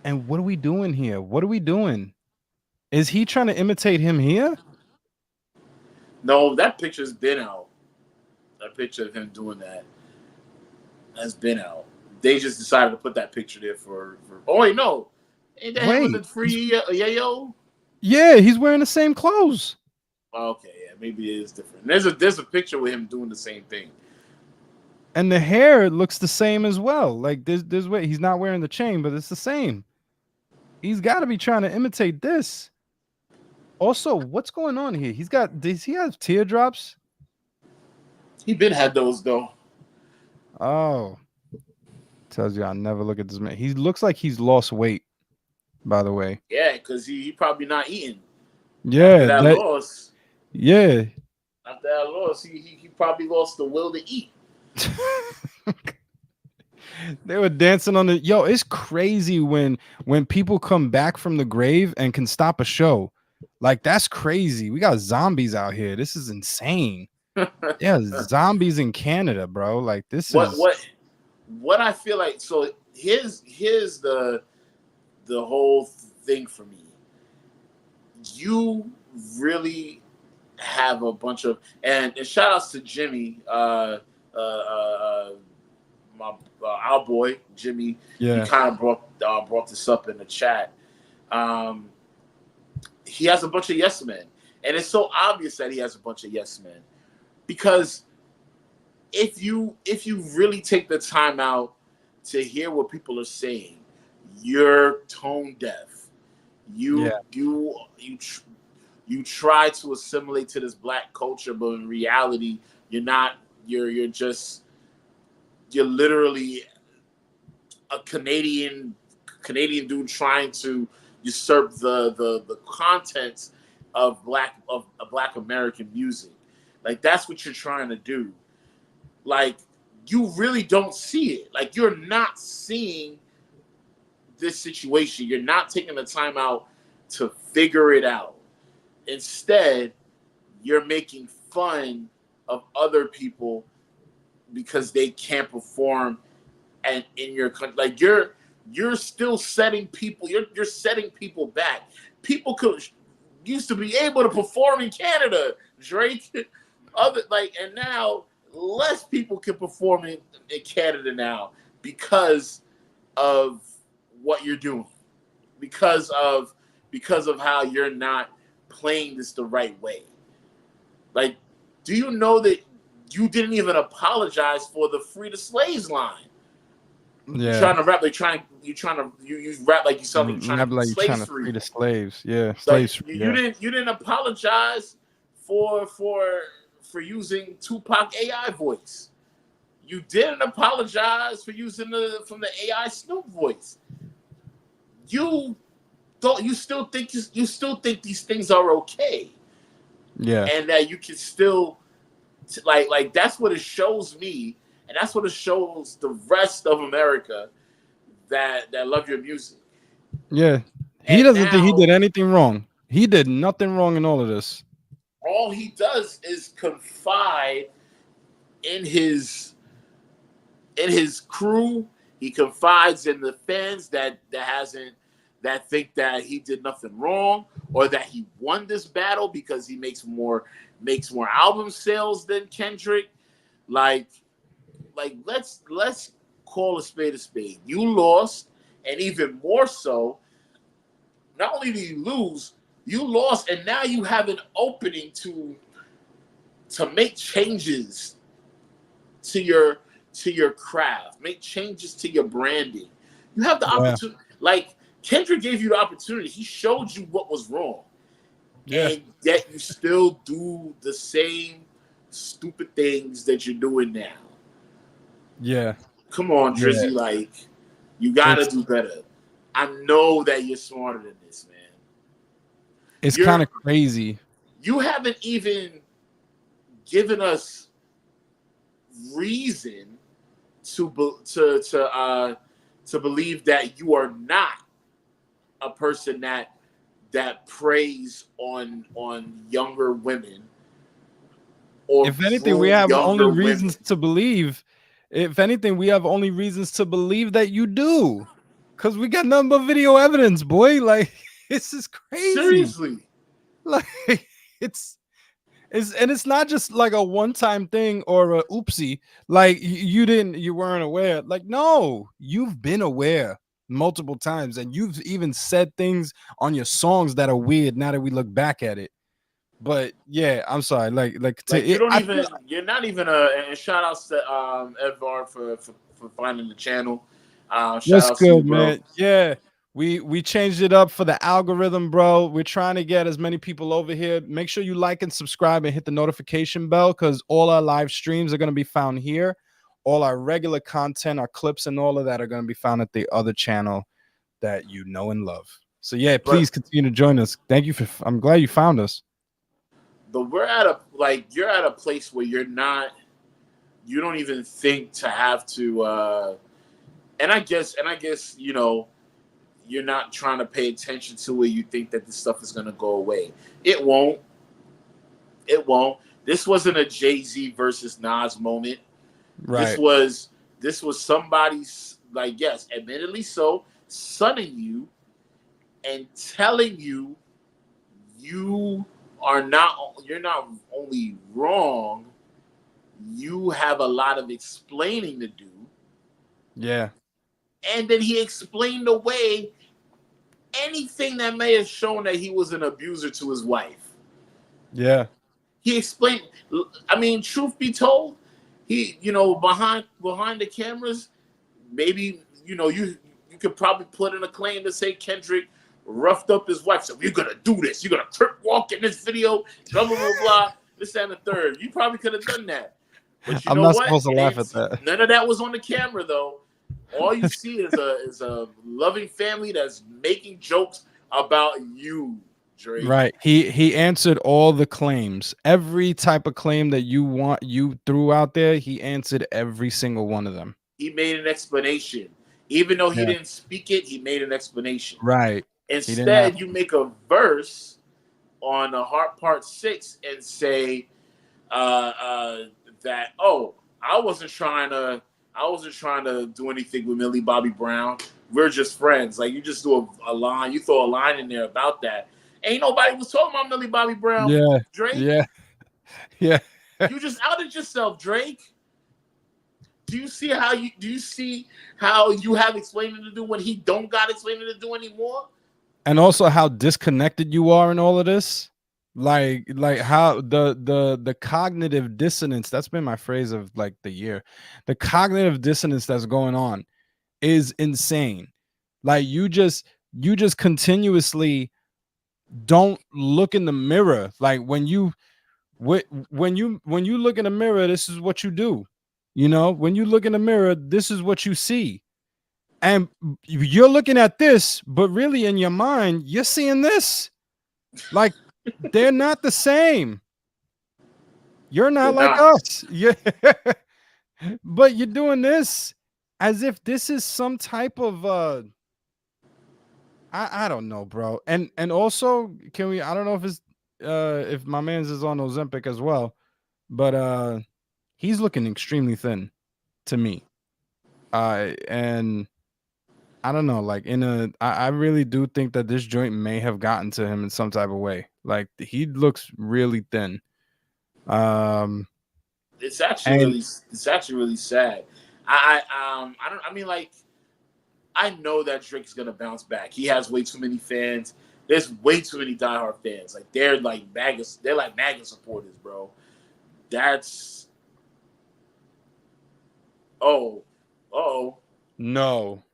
And what are we doing here? What are we doing? Is he trying to imitate him here? No, that picture's been out. That picture of him doing that has been out. They just decided to put that picture there for oh wait, no. Ain't that him with the free yayo? Yeah, he's wearing the same clothes. Okay, yeah, maybe it is different. There's a picture with him doing the same thing. And the hair looks the same as well. Like there's way he's not wearing the chain, but it's the same. He's got to be trying to imitate this. Also, what's going on here? Does he have teardrops? He been had those though. Oh. Tells you I never look at this man. He looks like he's lost weight, by the way. Yeah, because he probably not eating. Yeah. After that loss. Yeah. After that loss, he probably lost the will to eat. They were dancing on the it's crazy when people come back from the grave and can stop a show. Like that's crazy. We got zombies out here. This is insane. Yeah, zombies in Canada, bro. Like this what I feel like. So here's the whole thing for me. You really have a bunch of and shout outs to Jimmy, our boy Jimmy. Yeah, he kind of brought this up in the chat. He has a bunch of yes men, and it's so obvious that he has a bunch of yes men because if you really take the time out to hear what people are saying, you're tone deaf. You try to assimilate to this black culture, but in reality, you're not. You're literally a Canadian dude trying to usurp the contents of black American music. Like that's what you're trying to do. Like you really don't see it. Like you're not seeing this situation. You're not taking the time out to figure it out. Instead, you're making fun of other people because they can't perform and in your country. Like you're still setting people, you're setting people back. People used to be able to perform in Canada, Drake. And now less people can perform in Canada now because of what you're doing. Because of how you're not playing this the right way. Like, do you know that you didn't even apologize for the Free the Slaves line? Yeah. You're trying to rap you rap like you something trying to free the slaves. Yeah. Slaves free. You didn't apologize for using Tupac AI voice. You didn't apologize for using from the AI Snoop voice. You still think these things are okay. Yeah. And that you can still like that's what it shows me, and that's what it shows the rest of America that love your music. Yeah. He doesn't think he did anything wrong. He did nothing wrong in all of this. All he does is confide in his crew. He confides in the fans that think that he did nothing wrong or that he won this battle because he makes more album sales than Kendrick. Like let's call a spade a spade. You lost, and even more so, not only did you lose, you lost, and now you have an opening to make changes to your craft, make changes to your branding. You have the opportunity. Like Kendrick gave you the opportunity. He showed you what was wrong. Yeah. And yet you still do the same stupid things that you're doing now. Yeah. Come on, Drizzy. Yeah. Like, you gotta do better. I know that you're smarter than this, man. It's kind of crazy. You haven't even given us reason to believe that you are not a person that preys on younger women. Or if anything, we have only reasons to believe. If anything, we have only reasons to believe that you do. Cause we got nothing but video evidence, boy. Like this is crazy. Seriously. Like it's and it's not just like a one-time thing or a oopsie. Like you weren't aware. Like no, you've been aware multiple times, and you've even said things on your songs that are weird. Now that we look back at it, but yeah, I'm sorry. Like you don't even. You're not even and shout outs to Edvard for finding the channel. Shout What's outs good, to you, bro. man? Yeah. We changed it up for the algorithm, bro. We're trying to get as many people over here. Make sure you like and subscribe and hit the notification bell because all our live streams are going to be found here. All our regular content, our clips, and all of that are going to be found at the other channel that you know and love. So yeah, please continue to join us. Thank you I'm glad you found us. But you're at a place where you don't even think to have to and I guess you know, you're not trying to pay attention to it. You think that this stuff is gonna go away. It won't. This wasn't a Jay-Z versus Nas moment. Right. This was somebody's, like, yes, admittedly so, sunning you and telling you you're not only wrong, you have a lot of explaining to do. Yeah. And then he explained away anything that may have shown that he was an abuser to his wife. Yeah. He explained, I mean, truth be told, he, you know, behind the cameras, maybe, you know, you could probably put in a claim to say Kendrick roughed up his wife. So you're gonna do this. You're gonna crip walk in this video. Blah blah blah blah. This and the third. You probably could have done that. But you I'm know not what? supposed to laugh at that. None of that was on the camera though. All you see is a loving family that's making jokes about you, Drake. Right. He answered all the claims. Every type of claim that you threw out there, he answered every single one of them. He made an explanation. Even though he didn't speak it, he made an explanation. Right. Instead, you make a verse on the Heart Part 6 and say that, oh, I wasn't trying to do anything with Millie Bobby Brown. We're just friends. Like, you just do a line. You throw a line in there about that. Ain't nobody was talking about Millie Bobby Brown. Yeah. Drake. Yeah. Yeah. You just outed yourself, Drake. Do you see how you have explaining to do when he don't got explaining to do anymore? And also how disconnected you are in all of this. Like how the cognitive dissonance, that's been my phrase of like the year. The cognitive dissonance that's going on is insane. Like you just continuously don't look in the mirror. Like when you look in the mirror, this is what you do. You know, when you look in the mirror, this is what you see. And you're looking at this, but really in your mind, you're seeing this. Like they're not the same. You're not like us. Yeah. But you're doing this as if this is some type of I don't know, bro. And also, can we, I don't know if it's if my man's is on Ozempic as well, but he's looking extremely thin to me. And I don't know, like I really do think that this joint may have gotten to him in some type of way. Like he looks really thin. It's actually really sad. I mean, like, I know that Drake's gonna bounce back. He has way too many fans. There's way too many diehard fans. Like they're like MAGA supporters, bro. That's No.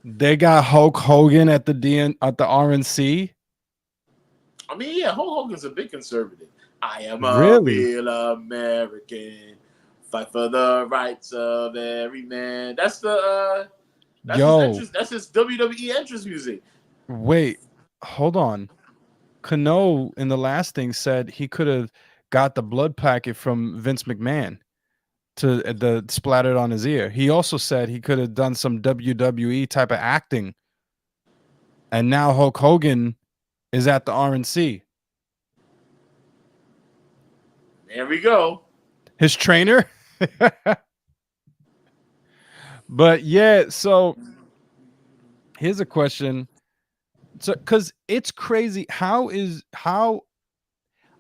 They got Hulk Hogan at the RNC. I mean, yeah, Hulk Hogan's a big conservative. I am a real American. Fight for the rights of every man. That's the that's his WWE entrance music. Wait, hold on. Cano in the last thing said he could have got the blood packet from Vince McMahon to the splattered on his ear. He also said he could have done some WWE type of acting. And now Hulk Hogan is at the RNC. There we go. His trainer. But yeah, so here's a question. So, because it's crazy, how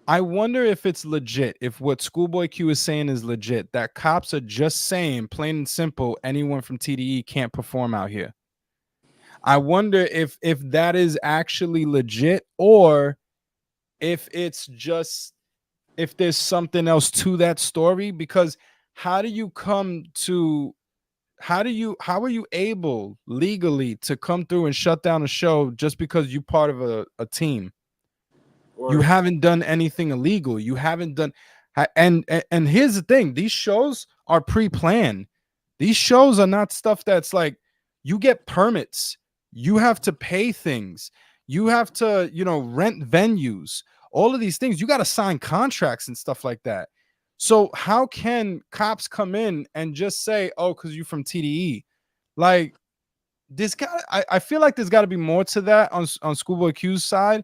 I wonder if it's legit, if what Schoolboy Q is saying is legit, that cops are just saying, plain and simple, anyone from TDE can't perform out here. I wonder if that is actually legit, or if it's just, if there's something else to that story. Because how do you come to, how are you able legally to come through and shut down a show just because you're part of a team? You haven't done anything illegal. You haven't done, and here's the thing: these shows are pre-planned. These shows are not stuff that's like, you get permits, you have to pay things, you have to, rent venues, all of these things. You got to sign contracts and stuff like that. So how can cops come in and just say, "Oh, because you're from TDE"? Like, I feel like there's got to be more to that on Schoolboy Q's side.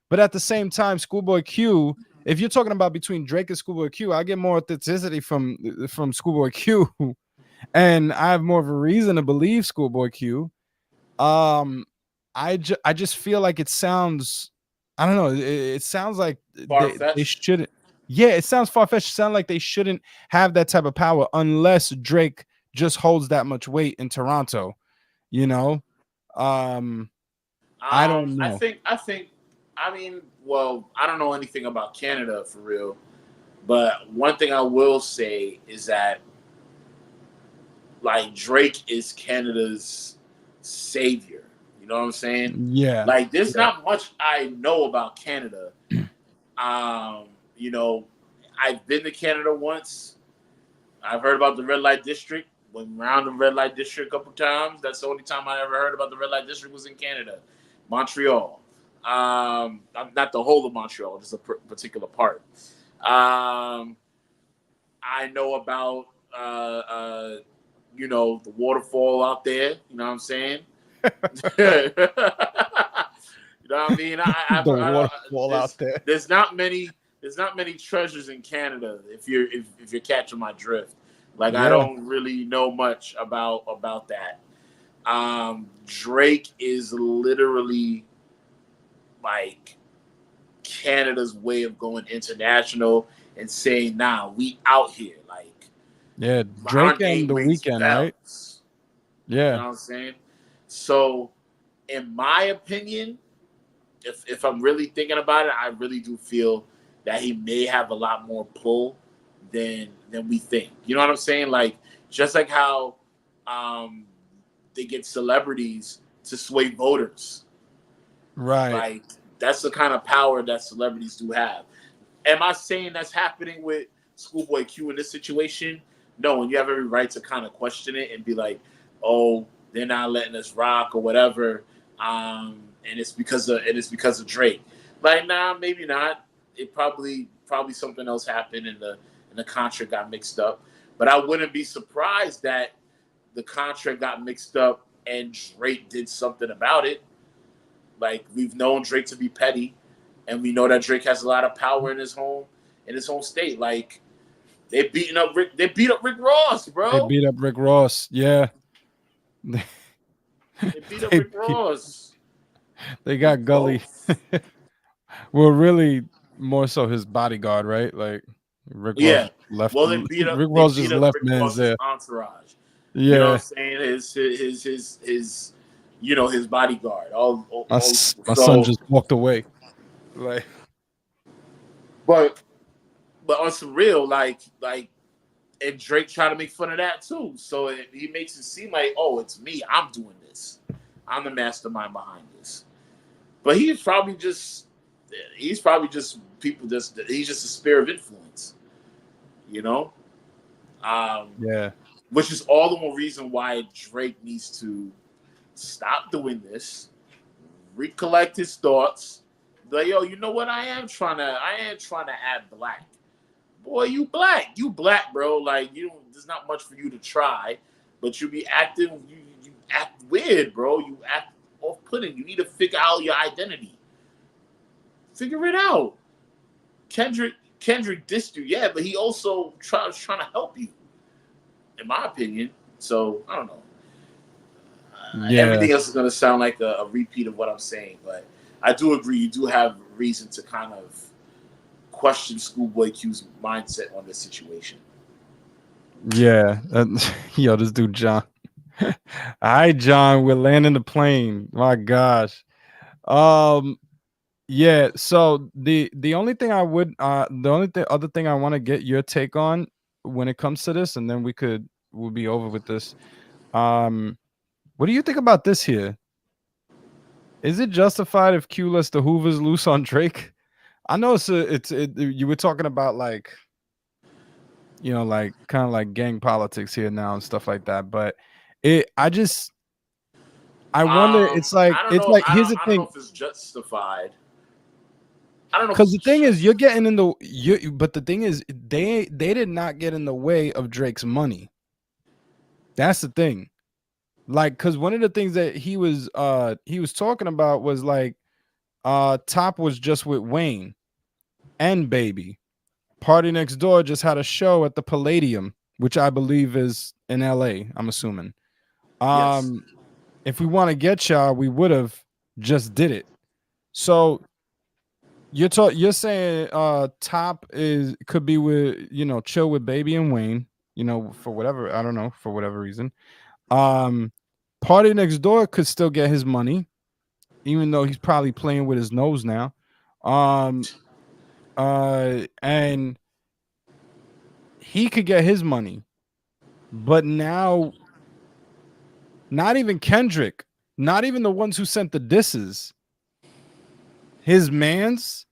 But at the same time, Schoolboy Q, if you're talking about between Drake and Schoolboy Q, I get more authenticity from Schoolboy Q, and I have more of a reason to believe Schoolboy Q. I just feel like it sounds, I don't know, it sounds like they shouldn't. Yeah, it sounds far-fetched. It sounds like they shouldn't have that type of power unless Drake just holds that much weight in Toronto. I don't know. I mean, well, I don't know anything about Canada for real, but one thing I will say is that, like, Drake is Canada's savior. You know what I'm saying? Yeah. Like, there's not much I know about Canada. I've been to Canada once. I've heard about the red light district. Went around the red light district a couple times. That's the only time I ever heard about the red light district was in Canada, Montreal. Not the whole of Montreal, just a particular part. I know about the waterfall out there. You know what I'm saying? You know what I mean? The waterfall out there. There's not many treasures in Canada if you're catching my drift. Like, yeah. I don't really know much about that. Drake is literally like Canada's way of going international and saying, "Nah, we out here." Like, yeah, Drake and The Weeknd, right? Yeah, you know what I'm saying. So, in my opinion, if I'm really thinking about it, I really do feel that he may have a lot more pull than we think. You know what I'm saying? Like, just like how they get celebrities to sway voters. Right. Like, that's the kind of power that celebrities do have. Am I saying that's happening with Schoolboy Q in this situation? No, and you have every right to kind of question it and be like, "Oh, they're not letting us rock or whatever," and it's because of Drake. Like, nah, maybe not. It probably something else happened and the contract got mixed up. But I wouldn't be surprised that the contract got mixed up and Drake did something about it. Like, we've known Drake to be petty, and we know that Drake has a lot of power in his home state. Like, they beat up Rick Ross, bro. They beat up Rick Ross, yeah. They beat up Rick Ross. They got Gully. Well, really, more so his bodyguard, right? Like, Rick Ross left. Well, they beat up Rick Ross just left man's there. Entourage. Yeah, you know what I'm saying? His his bodyguard. My son just walked away. Like, but on some real, like, and Drake tried to make fun of that too. So he makes it seem like, "Oh, it's me. I'm doing this. I'm the mastermind behind this." But he's probably just people. He's just a sphere of influence. Yeah. Which is all the more reason why Drake needs to stop doing this, recollect his thoughts. Like, yo, you know what? I am trying to add black. Boy, you black, bro. Like, there's not much for you to try, but you be acting. You act weird, bro. You act off-putting. You need to figure out your identity. Figure it out. Kendrick dissed you, yeah, but he also trying to help you, in my opinion. So I don't know. Yeah. Everything else is going to sound like a repeat of what I'm saying, but I do agree. You do have reason to kind of question Schoolboy Q's mindset on this situation. Yeah. Yo, this dude John. All right, John, we're landing the plane. My gosh. Yeah, so the only thing I would other thing I want to get your take on when it comes to this, and then we'll be over with this. What do you think about this here? Is it justified if Q lets the Hoovers loose on Drake? I know you were talking about like, like kind of like gang politics here now and stuff like that, but I wonder. It's like I don't know. here's the I don't thing. know if it's justified. I don't know. Because the thing is, you're getting in but the thing is, they did not get in the way of Drake's money. That's the thing. Like, because one of the things that he was talking about was like, Top was just with Wayne and Baby. Party Next Door just had a show at the Palladium, which I believe is in LA, I'm assuming. Yes. If we want to get y'all, we would have just did it. So you're saying Top could be with, chill with Baby and Wayne, for whatever, I don't know, for whatever reason. Party Next Door could still get his money, even though he's probably playing with his nose now. And he could get his money, but now not even Kendrick, not even the ones who sent the disses, his mans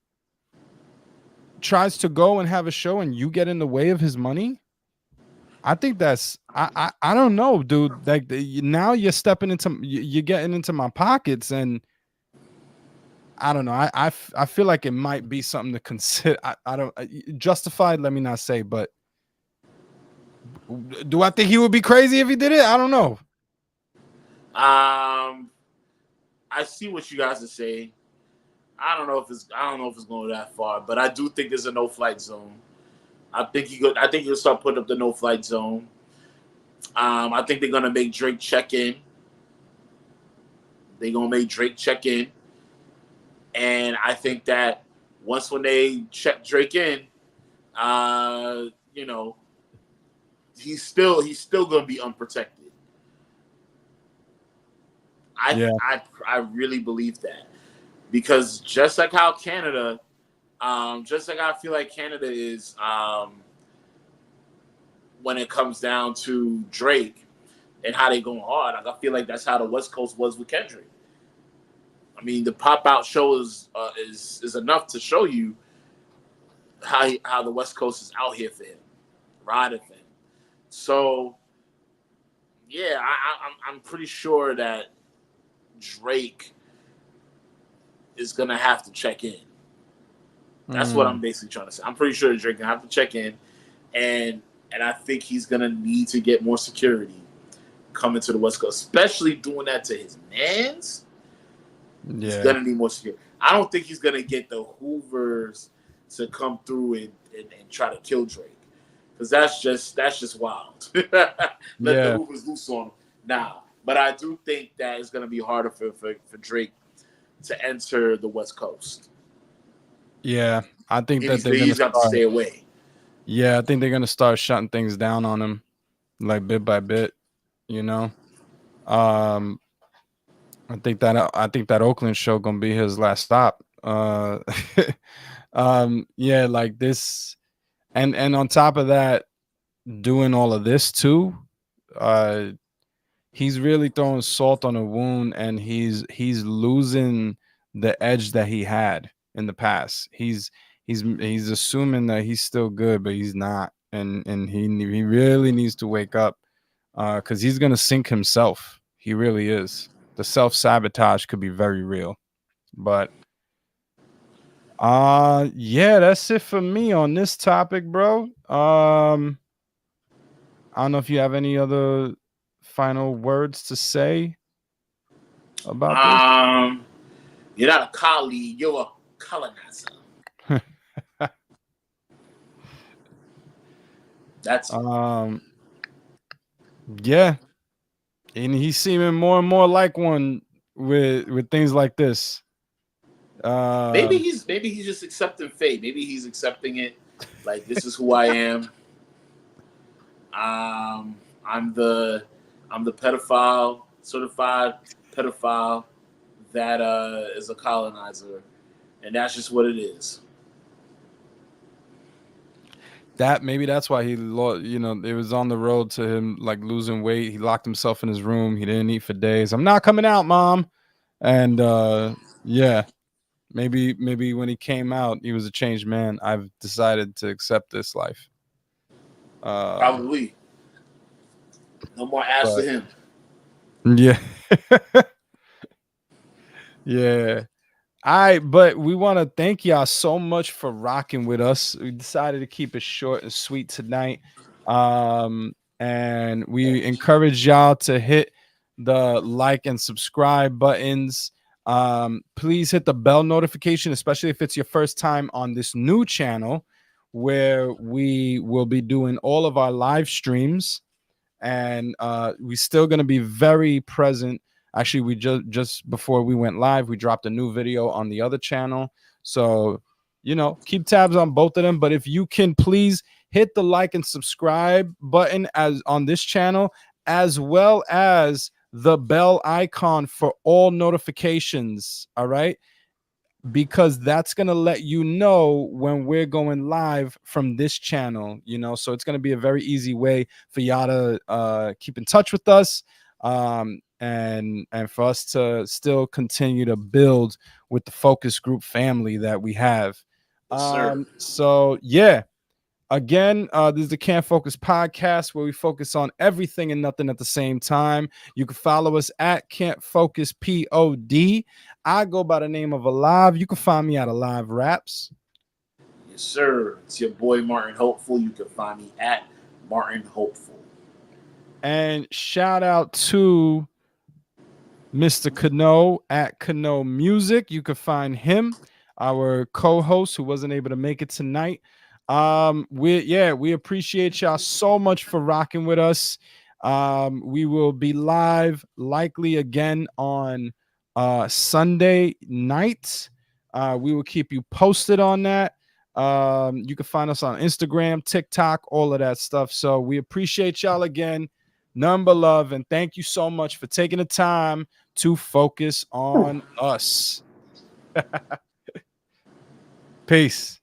tries to go and have a show and you get in the way of his money. I think that's I don't know, dude. Like now you're stepping into you're getting into my pockets, and I don't know. I feel like it might be something to consider. I don't justified. Let me not say, but do I think he would be crazy if he did it? I don't know. I see what you guys are saying. I don't know if it's going that far, but I do think there's a no-flight zone. I think he'll start putting up the no-flight zone. I think they're gonna make Drake check in. They're gonna make Drake check in, and I think that when they check Drake in, he's still gonna be unprotected. I really believe that. Because just like how Canada, just like I feel like Canada is when it comes down to Drake and how they going hard, I feel like that's how the West Coast was with Kendrick. I mean, the pop out show is enough to show you how the West Coast is out here for him, riding for him. So yeah, I'm pretty sure that Drake is gonna have to check in. That's what I'm basically trying to say. I'm pretty sure Drake gonna have to check in, and I think he's gonna need to get more security coming to the West Coast, especially doing that to his mans. Yeah. He's gonna need more security. I don't think he's gonna get the Hoovers to come through and try to kill Drake, because that's just wild. Let the Hoovers loose on him now. But I do think that it's gonna be harder for Drake to enter the West Coast. Yeah, I think he's got to stay away. Yeah, I think they're gonna start shutting things down on him, like bit by bit. I think that Oakland show gonna be his last stop. Yeah, like this, and on top of that, doing all of this too, he's really throwing salt on a wound, and he's losing the edge that he had in the past. He's assuming that he's still good, but he's not, and he really needs to wake up, because he's gonna sink himself. He really is. The self-sabotage could be very real. But yeah, that's it for me on this topic, bro. I don't know if you have any other final words to say about this. You're not a colleague, you're a colonizer. That's yeah. And he's seeming more and more like one with things like this. Maybe he's just accepting fate. Maybe he's accepting it like, this is who I am. I'm the pedophile, certified pedophile that is a colonizer, and that's just what it is. Maybe that's why he it was on the road to him like losing weight. He locked himself in his room. He didn't eat for days. I'm not coming out, Mom. And yeah, maybe when he came out, he was a changed man. I've decided to accept this life. Probably. No more ass to him. Yeah. Yeah. But we want to thank y'all so much for rocking with us. We decided to keep it short and sweet tonight. And we encourage y'all to hit the like and subscribe buttons. Please hit the bell notification, especially if it's your first time on this new channel, where we will be doing all of our live streams. And we're still going to be very present. Actually, we just before we went live, we dropped a new video on the other channel. So, keep tabs on both of them. But if you can, please hit the like and subscribe button as on this channel, as well as the bell icon for all notifications. All right. Because that's going to let you know when we're going live from this channel, so it's going to be a very easy way for y'all to keep in touch with us, and for us to still continue to build with the focus group family that we have. Yes, sir. So yeah, again, this is the Can't Focus podcast, where we focus on everything and nothing at the same time. You can follow us at Can't Focus POD. I go by the name of Alive. You can find me at Alive Raps. Yes, sir. It's your boy Martin Hopeful. You can find me at Martin Hopeful. And shout out to Mr. Kano at Kano Music. You can find him, our co-host who wasn't able to make it tonight. We appreciate y'all so much for rocking with us. We will be live likely again on Sunday night. We will keep you posted on that. You can find us on Instagram, TikTok, all of that stuff. So we appreciate y'all again. Number love, and thank you so much for taking the time to focus on us. Peace.